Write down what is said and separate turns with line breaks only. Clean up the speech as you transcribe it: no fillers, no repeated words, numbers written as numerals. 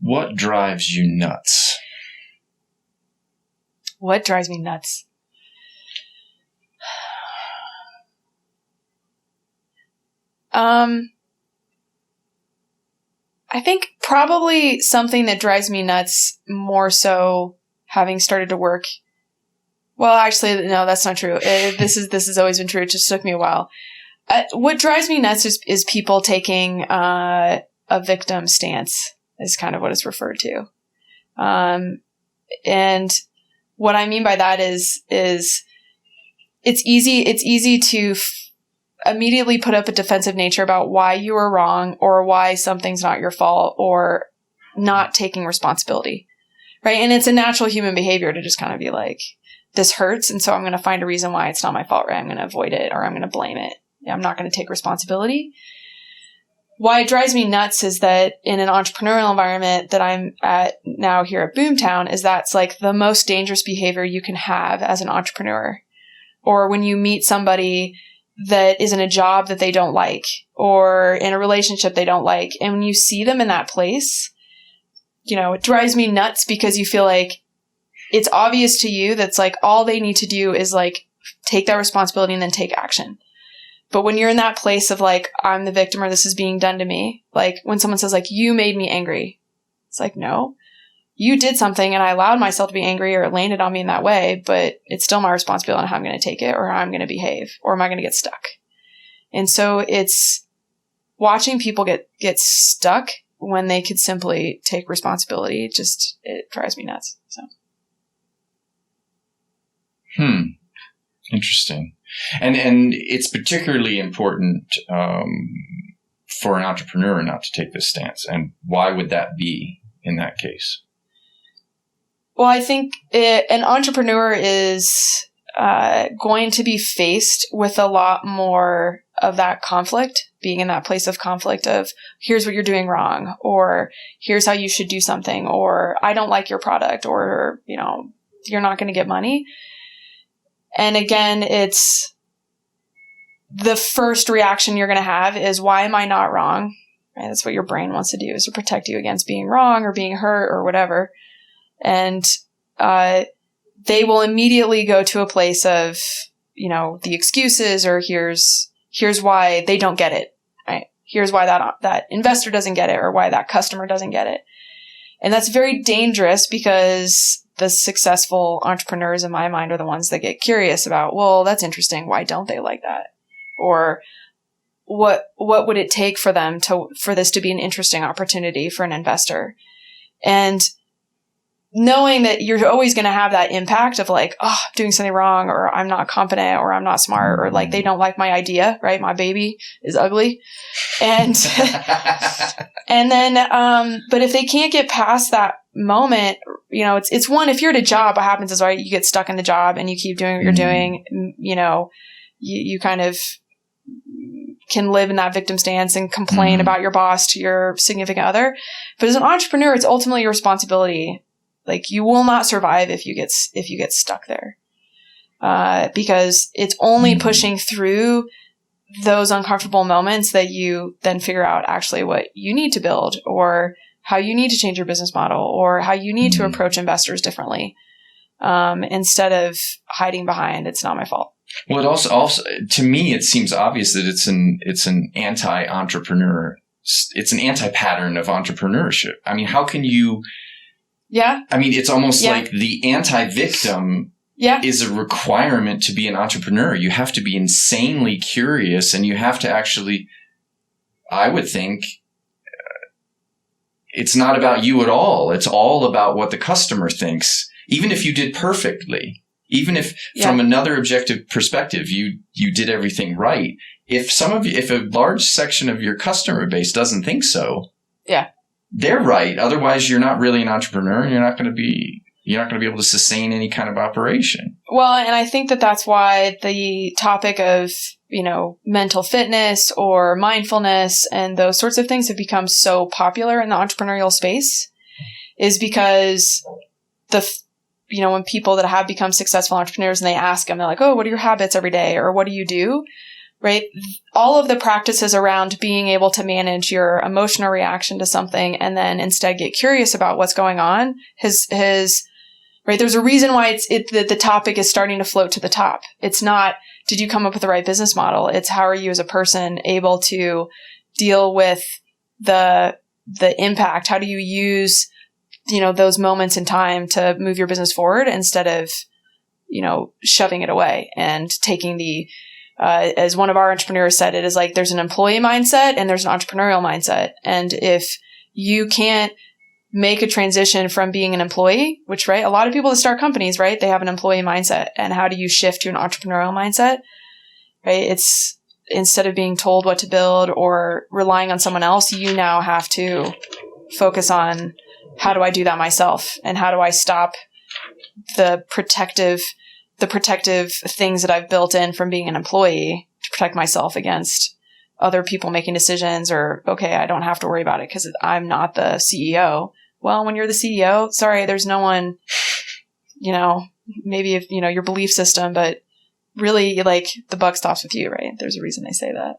What drives you nuts?
What drives me nuts? I think probably something that drives me nuts more so having started to work. Well, actually, no, that's not true. This has always been true. It just took me a while. What drives me nuts is people taking a victim stance is kind of what it's referred to. And what I mean by that is it's easy to immediately put up a defensive nature about why you were wrong or why something's not your fault or not taking responsibility, right? And it's a natural human behavior to just kind of be like, this hurts, and so I'm going to find a reason why it's not my fault, right? I'm going to avoid it or I'm going to blame it. I'm not going to take responsibility. Why it drives me nuts is that in an entrepreneurial environment that I'm at now here at Boomtown is that's like the most dangerous behavior you can have as an entrepreneur. Or when you meet somebody that is in a job that they don't like or in a relationship they don't like. And when you see them in that place, it drives me nuts because you feel like it's obvious to you that's like all they need to do is like take that responsibility and then take action. But when you're in that place of like, I'm the victim or this is being done to me, like when someone says like, you made me angry, it's like, no, you did something and I allowed myself to be angry or it landed on me in that way, but it's still my responsibility on how I'm going to take it or how I'm going to behave or am I going to get stuck? And so it's watching people get stuck when they could simply take responsibility. It drives me nuts. So.
Interesting. And it's particularly important for an entrepreneur not to take this stance. And why would that be in that case?
Well, I think an entrepreneur is going to be faced with a lot more of that conflict, being in that place of conflict of here's what you're doing wrong, or here's how you should do something, or I don't like your product, or, you're not going to get money. And again, it's the first reaction you're going to have is, why am I not wrong? Right? That's what your brain wants to do, is to protect you against being wrong or being hurt or whatever. And they will immediately go to a place of, the excuses or here's why they don't get it, right? Here's why that investor doesn't get it or why that customer doesn't get it. And that's very dangerous because the successful entrepreneurs in my mind are the ones that get curious about, well, that's interesting. Why don't they like that? Or what would it take for them for this to be an interesting opportunity for an investor? And knowing that you're always going to have that impact of like, oh, I'm doing something wrong, or I'm not confident, or I'm not smart, or like they don't like my idea, right? My baby is ugly. And, and then, but if they can't get past that moment, it's one, if you're at a job, what happens is, right, you get stuck in the job and you keep doing what you're doing, you kind of can live in that victim stance and complain about your boss to your significant other. But as an entrepreneur, it's ultimately your responsibility. Like, you will not survive if you get stuck there, because it's only pushing through those uncomfortable moments that you then figure out actually what you need to build, or how you need to change your business model, or how you need to approach investors differently, instead of hiding behind, it's not my fault.
Well, it also to me, it seems obvious that it's an anti-entrepreneur. It's an anti-pattern of entrepreneurship. I mean, how can you?
Yeah. I
mean, it's almost like the anti-victim is a requirement to be an entrepreneur. You have to be insanely curious, and you have to actually, I would think, it's not about you at all. It's all about what the customer thinks. Even if you did perfectly, even if from another objective perspective, you did everything right. If a large section of your customer base doesn't think so, they're right. Otherwise, you're not really an entrepreneur, and you're not going to be able to sustain any kind of operation.
Well, and I think that that's why the topic of, mental fitness or mindfulness and those sorts of things have become so popular in the entrepreneurial space, is because when people that have become successful entrepreneurs and they ask them, they're like, oh, what are your habits every day? Or what do you do? right? All of the practices around being able to manage your emotional reaction to something and then instead get curious about what's going on right? There's a reason why the topic is starting to float to the top. It's not, did you come up with the right business model? It's how are you as a person able to deal with the impact? How do you use, those moments in time to move your business forward instead of, shoving it away and taking as one of our entrepreneurs said, it is like there's an employee mindset and there's an entrepreneurial mindset. And if you can't make a transition from being an employee, which, right, a lot of people that start companies, right, they have an employee mindset. And how do you shift to an entrepreneurial mindset, right? It's instead of being told what to build or relying on someone else, you now have to focus on how do I do that myself? And how do I stop the protective things that I've built in from being an employee to protect myself against other people making decisions or, okay, I don't have to worry about it because I'm not the CEO. Well, when you're the CEO, sorry, there's no one, maybe if, your belief system, but really like the buck stops with you, right? There's a reason they say that.